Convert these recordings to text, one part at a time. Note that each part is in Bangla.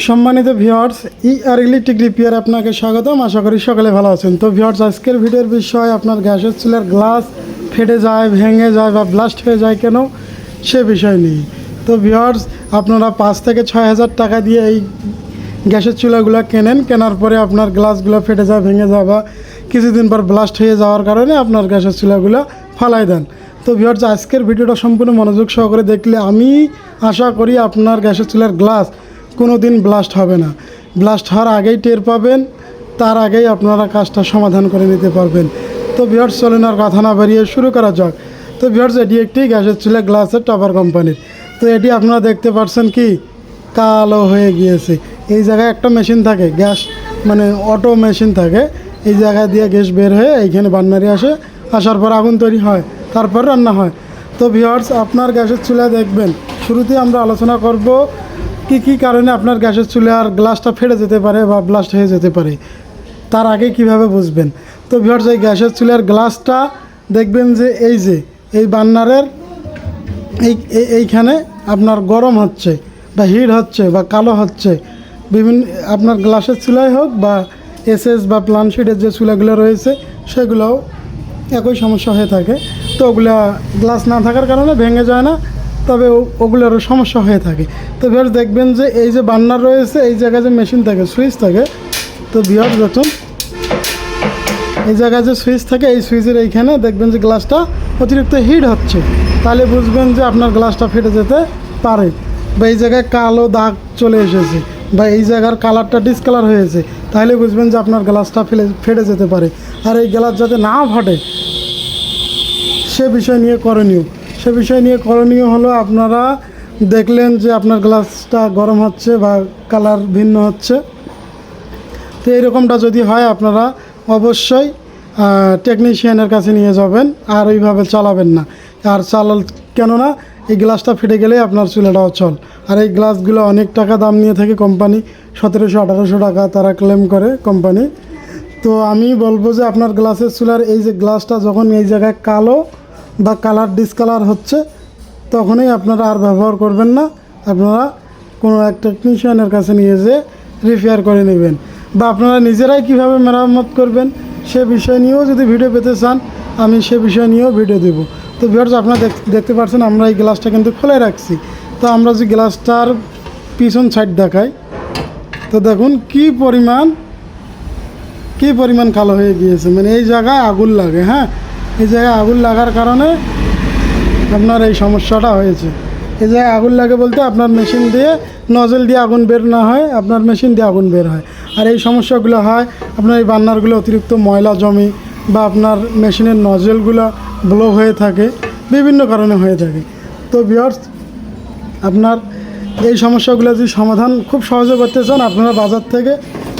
সম্মানিত ভিউয়ার্স, আর ইলেকট্রিক রিপেয়ার আপনাকে স্বাগতম। আশা করি সকলে ভালো আছেন। তো ভিউয়ার্স, আজকের ভিডিওর বিষয় আপনার গ্যাসের চুলার গ্লাস ফেটে যায়, ভেঙে যায় বা ব্লাস্ট হয়ে যায় কেন, সে বিষয় নিয়ে। তো ভিউয়ার্স, আপনারা 5 থেকে 6 হাজার টাকা দিয়ে এই গ্যাসের চুলাগুলো কেনার পরে আপনার গ্লাসগুলো ফেটে যায়, ভেঙে যায় বা কিছুদিন পর ব্লাস্ট হয়ে যাওয়ার কারণে আপনার গ্যাসের চুলাগুলো ফালাই দেন। তো ভিউয়ার্স, আজকের ভিডিওটা সম্পূর্ণ মনোযোগ সহকারে দেখলে আমি আশা করি আপনার গ্যাসের চুলার গ্লাস কোনো দিন ব্লাস্ট হবে না। ব্লাস্ট হওয়ার আগেই টের পাবেন, তার আগেই আপনারা কাজটা সমাধান করে নিতে পারবেন। তো ভিউয়ার্স, চলেন আর কথা না বাড়িয়ে শুরু করা যাক। তো ভিউয়ার্স, এটি একটি গ্যাসের চুলা গ্লাসের টপার কোম্পানির। তো এটি আপনারা দেখতে পাচ্ছেন কি কালো হয়ে গিয়েছে। এই জায়গায় একটা মেশিন থাকে, গ্যাস মানে অটো মেশিন থাকে। এই জায়গায় দিয়ে গ্যাস বের হয়ে এইখানে বার্নারে আসার পর আগুন তৈরি হয়, তারপর রান্না হয়। তো ভিউয়ার্স, আপনার গ্যাসের চুলা দেখবেন, শুরুতে আমরা আলোচনা করব কি কারণে আপনার গ্যাসের চুলার গ্লাসটা ফেটে যেতে পারে বা ব্লাস্ট হয়ে যেতে পারে, তার আগে কিভাবে বুঝবেন। তো ভিউয়ার্স, এই গ্যাসের চুলার গ্লাসটা দেখবেন যে এই বার্নারের এইখানে আপনার গরম হচ্ছে বা হিট হচ্ছে বা কালো হচ্ছে। বিভিন্ন আপনার গ্লাসের চুলাই হোক বা এসএস বা প্লানশিটের যে চুলাগুলো রয়েছে সেগুলোও একই সমস্যা হয়ে থাকে। তো ওগুলা গ্লাস না থাকার কারণে ভেঙে যায় না, তবে ওগুলোরও সমস্যা হয়ে থাকে। তো ভিউয়ার্স, দেখবেন যে এই যে বার্নার রয়েছে, এই জায়গায় যে মেশিন থাকে, সুইচ থাকে। তো ভিউয়ার্স দেখুন, এই জায়গায় যে সুইচ থাকে, এই সুইচের এইখানে দেখবেন যে গ্লাসটা অতিরিক্ত হিট হচ্ছে, তাহলে বুঝবেন যে আপনার গ্লাসটা ফেটে যেতে পারে। বা এই জায়গায় কালো দাগ চলে এসেছে বা এই জায়গার কালারটা ডিসকালার হয়েছে, তাহলে বুঝবেন যে আপনার গ্লাসটা ফেটে যেতে পারে। আর এই গ্লাস যাতে না ফাটে সে বিষয় নিয়ে করণীয় হলো, আপনারা দেখলেন যে আপনার গ্লাসটা গরম হচ্ছে বা কালার ভিন্ন হচ্ছে। তো এইরকমটা যদি হয় আপনারা অবশ্যই টেকনিশিয়ানের কাছে নিয়ে যাবেন, আর ওইভাবে চালাবেন না। আর কেননা এই গ্লাসটা ফেটে গেলে আপনার চুলাটা অচল। আর এই গ্লাসগুলো অনেক টাকা দাম নিয়ে থাকে কোম্পানি, 1700-1800 টাকা তারা ক্লেম করে কোম্পানি। তো আমি বলবো যে আপনার গ্লাসের চুলার এই যে গ্লাসটা যখন এই জায়গায় কালো বা কালার ডিসকালার হচ্ছে, তখনই আপনারা আর ব্যবহার করবেন না। আপনারা কোনো এক টেকনিশিয়ানের কাছে নিয়ে যেয়ে রিপেয়ার করে নেবেন। বা আপনারা নিজেরাই কিভাবে মেরামত করবেন সে বিষয় নিয়েও যদি ভিডিও পেতে চান, আমি সে বিষয় নিয়েও ভিডিও দেব। তো ভিউয়ার্স, আপনারা দেখতে পাচ্ছেন আমরা এই গ্লাসটা কিন্তু খুলে রাখছি। তো আমরা যে গ্লাসটার পিছন সাইড দেখাই, তো দেখুন কি পরিমাণ কালো হয়ে গিয়েছে। মানে এই জায়গায় আগুন লাগে, হ্যাঁ, এই জায়গায় আগুন লাগার কারণে আপনার এই সমস্যাটা হয়েছে। এই জায়গায় আগুন লাগে বলতে আপনার মেশিন দিয়ে নজল দিয়ে আগুন বের না হয়, আপনার মেশিন দিয়ে আগুন বের হয়। আর এই সমস্যাগুলো হয় আপনার এই বার্নারগুলো অতিরিক্ত ময়লা জমে বা আপনার মেশিনের নজলগুলো ব্লো হয়ে থাকে, বিভিন্ন কারণে হয়ে থাকে। তো ভিউয়ার্স, আপনার এই সমস্যাগুলো যদি সমাধান খুব সহজে করতে চান, আপনারা বাজার থেকে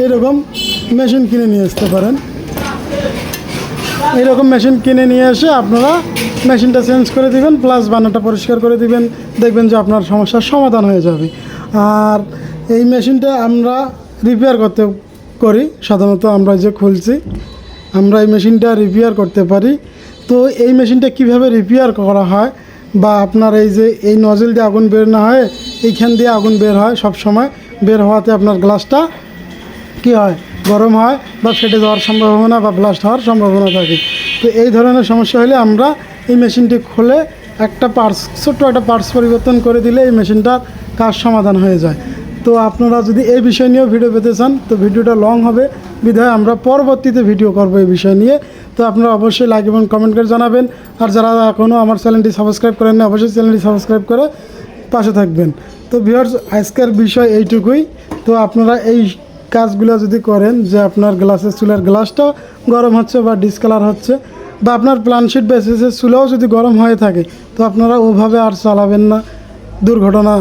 এরকম মেশিন কিনে নিয়ে আসতে পারেন। এইরকম মেশিন কিনে নিয়ে এসে আপনারা মেশিনটা চেঞ্জ করে দিবেন, প্লাস বার্নারটা পরিষ্কার করে দিবেন, দেখবেন যে আপনার সমস্যার সমাধান হয়ে যাবে। আর এই মেশিনটা আমরা রিপেয়ার করি সাধারণত, আমরা যে খুলছি আমরা এই মেশিনটা রিপেয়ার করতে পারি। তো এই মেশিনটা কিভাবে রিপেয়ার করা হয়, বা আপনার এই যে এই নজল দিয়ে আগুন বের না হয়, এইখান দিয়ে আগুন বের হয়, সব সময় বের হওয়াতে আপনার গ্লাসটা কী হয়, গরম হয় বা ফেটে যাওয়ার সম্ভাবনা বা ব্লাস্ট হওয়ার সম্ভাবনা থাকে। তো এই ধরনের সমস্যা হলে আমরা এই মেশিনটি খুলে ছোট্ট একটা পার্টস পরিবর্তন করে দিলে এই মেশিনটার কাজ সমাধান হয়ে যায়। তো আপনারা যদি এই বিষয় নিয়েও ভিডিও পেতে চান, তো ভিডিওটা লং হবে বিধায় আমরা পরবর্তীতে ভিডিও করব এই বিষয় নিয়ে। তো আপনারা অবশ্যই লাইক এবং কমেন্ট করে জানাবেন। আর যারা এখনও আমার চ্যানেলটি সাবস্ক্রাইব করেন না, অবশ্যই চ্যানেলটি সাবস্ক্রাইব করে পাশে থাকবেন। তো ভিউয়ার্স, আজকের বিষয় এইটুকুই। তো আপনারা এই কাজগুলো যদি করেন, যে আপনার গ্লাসের চুলার গ্লাসটা গরম হচ্ছে বা ডিসকালার হচ্ছে, বা আপনার প্লানশিট বা এসএসের চুলাও যদি গরম হয়ে থাকে, তো আপনারা ওভাবে আর চালাবেন না, দুর্ঘটনা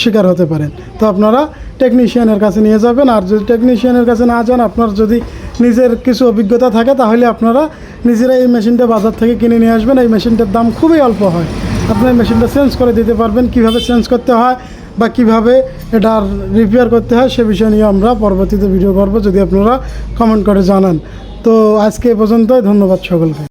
শিকার হতে পারেন। তো আপনারা টেকনিশিয়ানের কাছে নিয়ে যাবেন। আর যদি টেকনিশিয়ানের কাছে না যান, আপনার যদি নিজের কিছু অভিজ্ঞতা থাকে, তাহলে আপনারা নিজেরা এই মেশিনটা বাজার থেকে কিনে নিয়ে আসবেন। এই মেশিনটার দাম খুবই অল্প হয়, আপনার মেশিনটা চেঞ্জ করে দিতে পারবেন। কিভাবে চেঞ্জ করতে হয় বা কিভাবে এটার রিপেয়ার করতে হয় সে বিষয় নিয়ে আমরা পরবর্তীতে ভিডিও করব, যদি আপনারা কমেন্ট করে জানান। তো আজকে এ পর্যন্তই, ধন্যবাদ সকলকে।